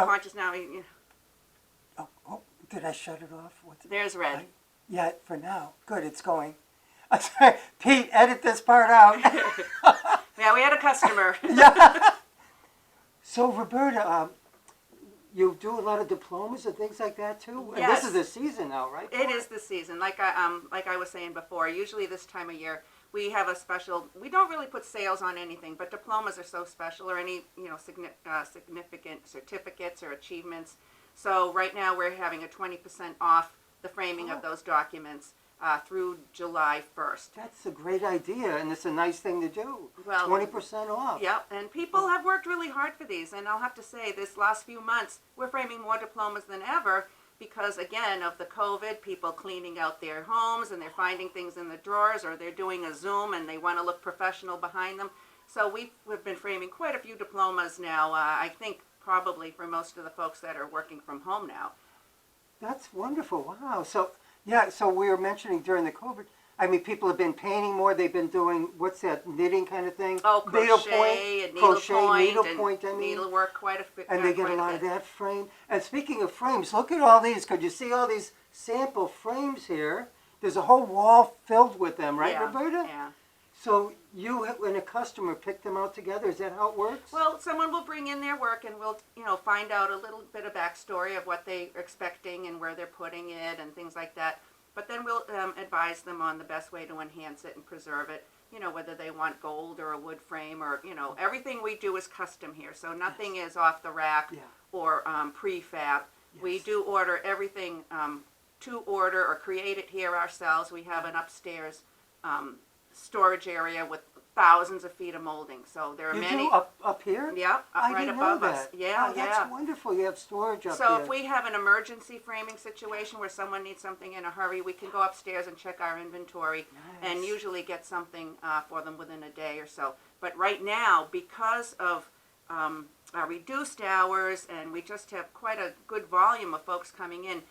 conscious now. Oh, did I shut it off? There's red. Yeah, for now. Good, it's going. I'm sorry. Pete, edit this part out. Yeah, we had a customer. Yeah. So, Roberta, you do a lot of diplomas and things like that too? Yes. And this is the season now, right? It is the season. Like I was saying before, usually this time of year we have a special. We don't really put sales on anything, but diplomas are so special, or any significant certificates or achievements. So right now we're having a 20% off the framing of those documents through July 1st. That's a great idea, and it's a nice thing to do. Well, 20% off. Yep, and people have worked really hard for these, and I'll have to say this last few months we're framing more diplomas than ever because, again, of the COVID, people cleaning out their homes and they're finding things in the drawers, or they're doing a Zoom and they want to look professional behind them. So we've been framing quite a few diplomas now, I think probably for most of the folks that are working from home now. That's wonderful. Wow. So, yeah, so we were mentioning during the COVID, I mean, people have been painting more. They've been doing, what's that, knitting kind of thing? Oh, crochet and needlepoint and needlework, quite a bit. And they get a lot of that framed. And speaking of frames, look at all these. Could you see all these sample frames here? There's a whole wall filled with them, right, Roberta? Yeah. So you and a customer pick them out together. Is that how it works? Well, someone will bring in their work, and we'll, find out a little bit of backstory of what they're expecting and where they're putting it and things like that. But then we'll advise them on the best way to enhance it and preserve it. Whether they want gold or a wood frame, or everything we do is custom here. So nothing is off the rack or prefab. Yes. We do order everything to order or create it here ourselves. We have an upstairs storage area with thousands of feet of molding. So there are many. You do up here? Yep, right above us. Yeah, that's wonderful. You have storage up So here. if we have an emergency framing situation where someone needs something in a hurry, we can go upstairs and check our inventory and usually get something for them within a day or so. But right now, because of our reduced hours, and we just have quite a good volume of folks coming in,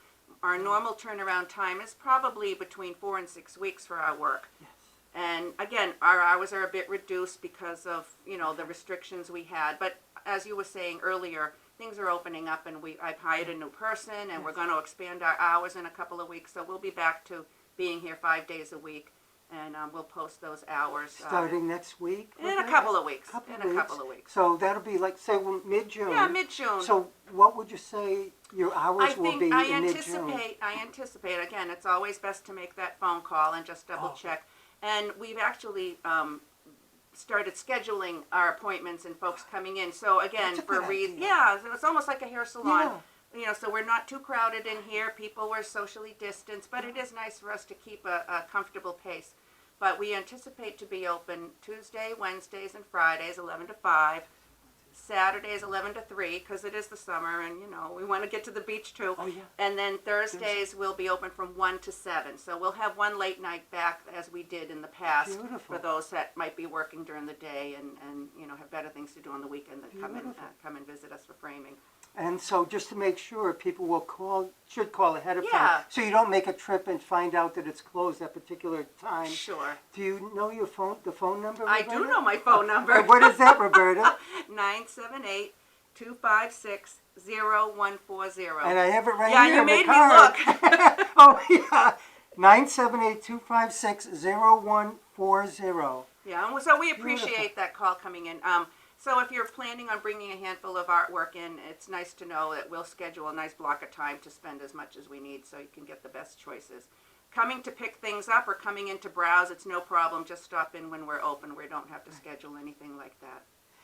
our normal turnaround time is probably between 4 and 6 weeks for our work. Yes. And again, our hours are a bit reduced because of, the restrictions we had. But as you were saying earlier, things are opening up, and I've hired a new person, and we're going to expand our hours in a couple of weeks. So we'll be back to being here 5 days a week, and we'll post those hours. Starting next week? In a couple of weeks. Couple of weeks. weeks. So that'll be like, say, mid-June. Yeah, mid-June. So what would you say your hours will be in mid-June? I anticipate, again, it's always best to make that phone call and just double check. And we've actually started scheduling our appointments and folks coming in. So again, so it's almost like a hair salon. Yeah. So we're not too crowded in here. People were socially distanced, but it is nice for us to keep a comfortable pace. But we anticipate to be open Tuesday, Wednesdays, and Fridays, 11 to 5. Saturdays 11 to 3 because it is the summer, and we want to get to the beach too. Oh, yeah. And then Thursdays will be open from 1 to 7. So we'll have one late night back as we did in the past. Beautiful. For those that might be working during the day and have better things to do on the weekend than come and visit us for framing. And so just to make sure, people should call ahead of time. Yeah. So you don't make a trip and find out that it's closed at a particular time. Sure. Do you know the phone number, Roberta? I do know my phone number. What is that, Roberta? 978-256-0140. And I have it right here. here. Yeah, you made me look. Oh, yeah. 978-256-0140. Yeah, so we appreciate that call coming in. So if you're planning on bringing a handful of artwork in, it's nice to know that we'll schedule a nice block of time to spend as much as we need so you can get the best choices. Coming to pick things up or coming in to browse, it's no problem. Just stop in when we're open. We don't have to schedule anything like that.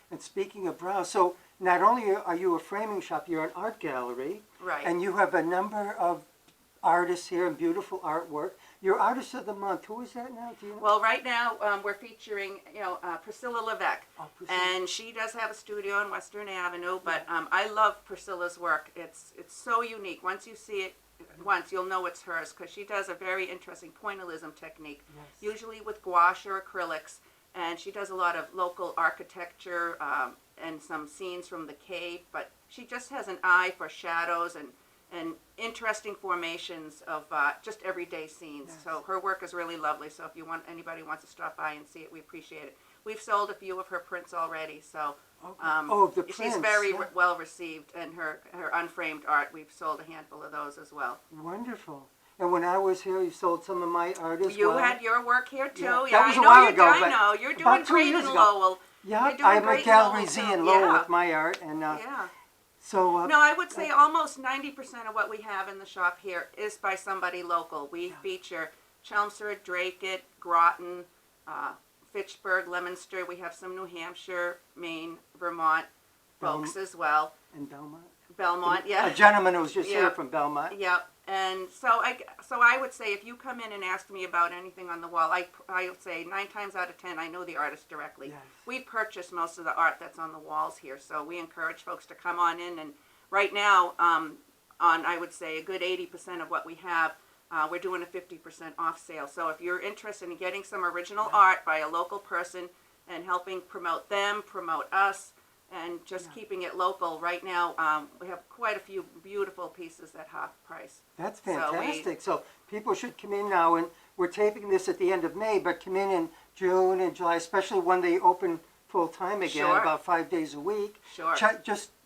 And speaking of browse, so not only are you a framing shop, you're an art gallery. Right. And you have a number of artists here and beautiful artwork. Your Artist of the Month, who is that now? Do you know? Well, right now we're featuring, Priscilla Levesque. Oh, Priscilla. And she does have a studio on Western Avenue, but I love Priscilla's work. It's so unique. Once you see it you'll know it's hers, because she does a very interesting pointillism technique, usually with gouache or acrylics. And she does a lot of local architecture and some scenes from the cave, but she just has an eye for shadows and interesting formations of just everyday scenes. So her work is really lovely. So if anybody wants to stop by and see it, we appreciate it. we've sold a few of her prints already. So The she's prints, very yeah. well received, and her unframed art, we've sold a handful of those as well. Wonderful. And when I was here, you sold some of my art as You well. had your work here too. Yeah, Yeah, that was I a know while you're ago, I but know you're doing about 2 great years in ago. Lowell. Yeah, You're doing I'm great at in Gallery Lowell, Z too. in Lowell Yeah. with my art, and Yeah. so. No, I would say almost 90% of what we have in the shop here is by somebody local. We feature Chelmsford, Drake, Groton, Fitchburg, Leominster. We have some New Hampshire, Maine, Vermont folks as well. in Belmont. Belmont, yeah. A gentleman who was just Yeah. here from Belmont. Yep. And so I would say if you come in and ask me about anything on the wall, I would say 9 times out of 10 I know the artist directly. Yes. We purchase most of the art that's on the walls here, so we encourage folks to come on in. And right now, on I would say a good 80% of what we have, we're doing a 50% off sale. So if you're interested in getting some original art by a local person and helping promote them, promote us, and just keeping it local, right now we have quite a few beautiful pieces at half price. That's So fantastic. So people should come in now, and we're taping this at the end of May, but come in June and July, especially when they open full time again, Sure. about 5 days a week. Sure.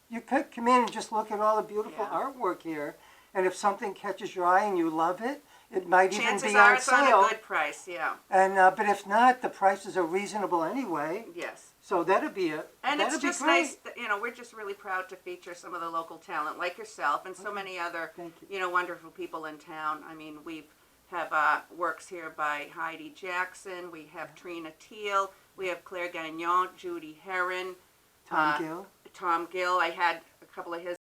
You could come in and just look at all the beautiful Yeah. artwork here, and if something catches your eye and you love it, it might even Chances be are on it's sale. on a good price, yeah. And but if not, the prices are reasonable anyway. Yes. So that'd be And it's that'd be just great. nice, that, we're just really proud to feature some of the local talent like yourself and so many other, Thank you. wonderful people in town. I mean, we have works here by Heidi Jackson, we have Trina Teal, we have Claire Gagnon, Judy Herron, Tom Gill. Tom Gill. I had a couple of his